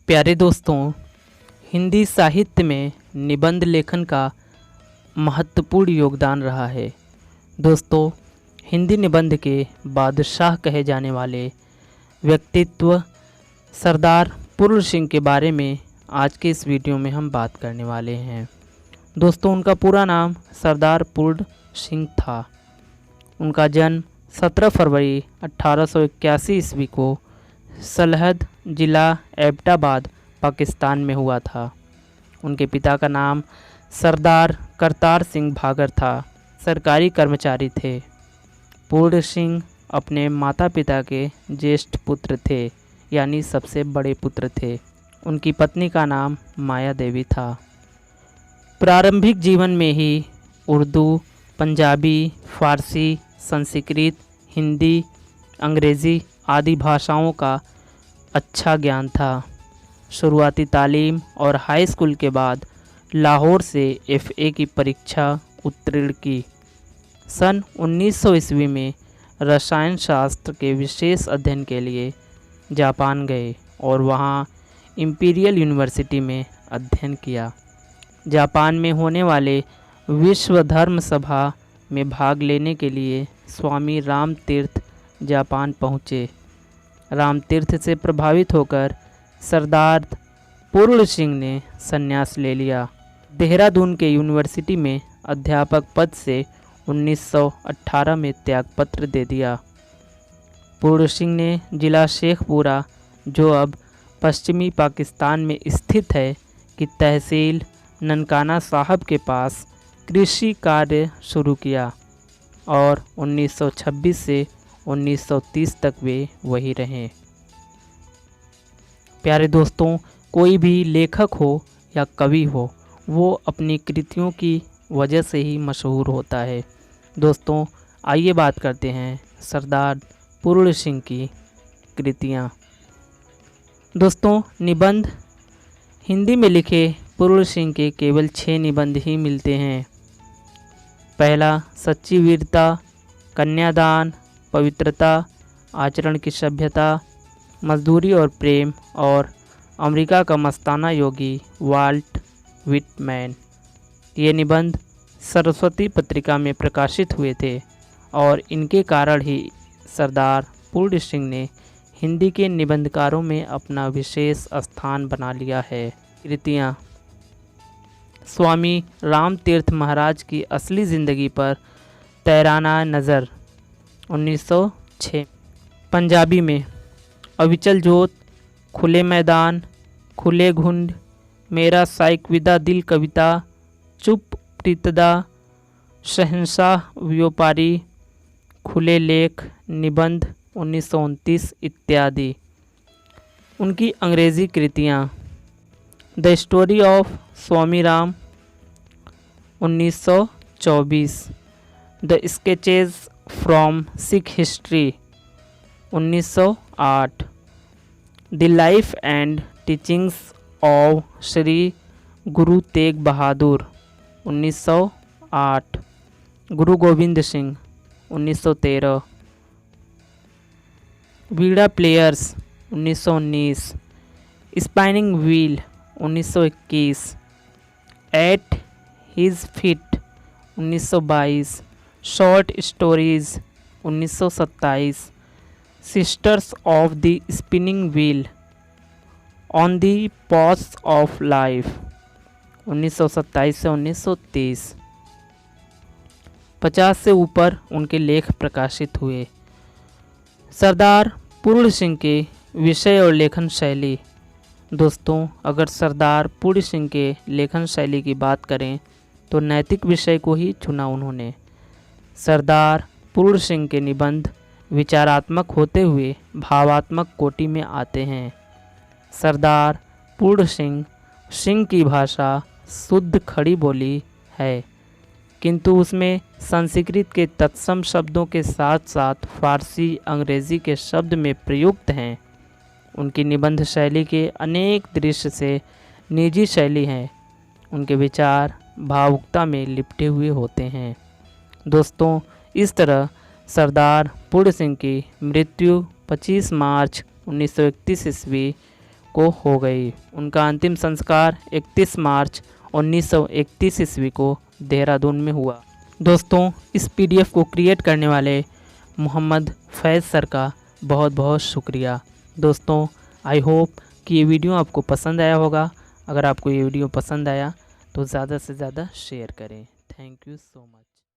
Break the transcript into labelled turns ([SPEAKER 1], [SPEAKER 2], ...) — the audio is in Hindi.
[SPEAKER 1] प्यारे दोस्तों, हिंदी साहित्य में निबंध लेखन का महत्वपूर्ण योगदान रहा है। दोस्तों, हिंदी निबंध के बादशाह कहे जाने वाले व्यक्तित्व सरदार पूर्ण सिंह के बारे में आज के इस वीडियो में हम बात करने वाले हैं। दोस्तों, उनका पूरा नाम सरदार पूर्ण सिंह था। उनका जन्म 17 फरवरी 1881 ईस्वी को सलहद जिला एबटाबाद पाकिस्तान में हुआ था। उनके पिता का नाम सरदार करतार सिंह भागर था। सरकारी कर्मचारी थे। पूर्ण सिंह अपने माता पिता के ज्येष्ठ पुत्र थे, यानी सबसे बड़े पुत्र थे। उनकी पत्नी का नाम माया देवी था। प्रारंभिक जीवन में ही उर्दू, पंजाबी, फारसी, संस्कृत, हिंदी, अंग्रेज़ी आदि भाषाओं का अच्छा ज्ञान था। शुरुआती तालीम और हाई स्कूल के बाद लाहौर से FA की परीक्षा उत्तीर्ण की। सन 1900 ईस्वी में रसायन शास्त्र के विशेष अध्ययन के लिए जापान गए और वहां इंपीरियल यूनिवर्सिटी में अध्ययन किया। जापान में होने वाले विश्व धर्म सभा में भाग लेने के लिए स्वामी रामतीर्थ जापान पहुँचे। रामतीर्थ से प्रभावित होकर सरदार पूर्ण सिंह ने संन्यास ले लिया। देहरादून के यूनिवर्सिटी में अध्यापक पद से 1918 में त्यागपत्र दे दिया। पूर्ण सिंह ने जिला शेखपुरा, जो अब पश्चिमी पाकिस्तान में स्थित है, की तहसील ननकाना साहब के पास कृषि कार्य शुरू किया और 1926 से 1930 तक वे वही रहे। प्यारे दोस्तों, कोई भी लेखक हो या कवि हो, वो अपनी कृतियों की वजह से ही मशहूर होता है। दोस्तों, आइए बात करते हैं सरदार पूर्ण सिंह की कृतियाँ। दोस्तों, निबंध हिंदी में लिखे पूर्ण सिंह के केवल 6 निबंध ही मिलते हैं। पहला सच्ची वीरता, कन्यादान, पवित्रता, आचरण की सभ्यता, मजदूरी और प्रेम, और अमेरिका का मस्ताना योगी वाल्ट व्हिटमैन। ये निबंध सरस्वती पत्रिका में प्रकाशित हुए थे और इनके कारण ही सरदार पूर्ण सिंह ने हिंदी के निबंधकारों में अपना विशेष स्थान बना लिया है। कृतियाँ: स्वामी रामतीर्थ महाराज की असली ज़िंदगी पर तैराना नज़र 1906। पंजाबी में अविचल जोत, खुले मैदान, खुले घुंड, मेरा साइक विदा दिल कविता, चुप प्रीतदा, शहंशाह व्यापारी, खुले लेख, निबंध 1929 इत्यादि। उनकी अंग्रेज़ी कृतियाँ: the story of Swami Ram 1924, the sketches from Sikh history 1908, the life and teachings of Shri Guru Tegh Bahadur 1908, Guru Gobind Singh 1913, Veena players 1919, spinning wheel 1921, at his feet 1922, short stories 1927, sisters of the spinning wheel, on the paths of life 1927 से 1930। 50 से ऊपर उनके लेख प्रकाशित हुए। सरदार पूर्ण सिंह के विषय और लेखन शैली। दोस्तों, अगर सरदार पूर्ण सिंह के लेखन शैली की बात करें तो नैतिक विषय को ही चुना उन्होंने। सरदार पूर्ण सिंह के निबंध विचारात्मक होते हुए भावात्मक कोटि में आते हैं। सरदार पूर्ण सिंह की भाषा शुद्ध खड़ी बोली है, किंतु उसमें संस्कृत के तत्सम शब्दों के साथ साथ फारसी, अंग्रेज़ी के शब्द में प्रयुक्त हैं। उनकी निबंध शैली के अनेक दृश्य से निजी शैली हैं। उनके विचार भावुकता में लिपटे हुए होते हैं। दोस्तों, इस तरह सरदार पूर्ण सिंह की मृत्यु 25 मार्च 1931 ईस्वी को हो गई। उनका अंतिम संस्कार 31 मार्च 1931 ईस्वी को देहरादून में हुआ। दोस्तों, इस पीडीएफ को क्रिएट करने वाले मोहम्मद फैज़ सर का बहुत बहुत शुक्रिया। दोस्तों, आई होप कि ये वीडियो आपको पसंद आया होगा। अगर आपको ये वीडियो पसंद आया तो ज़्यादा से ज़्यादा शेयर करें। Thank you so much.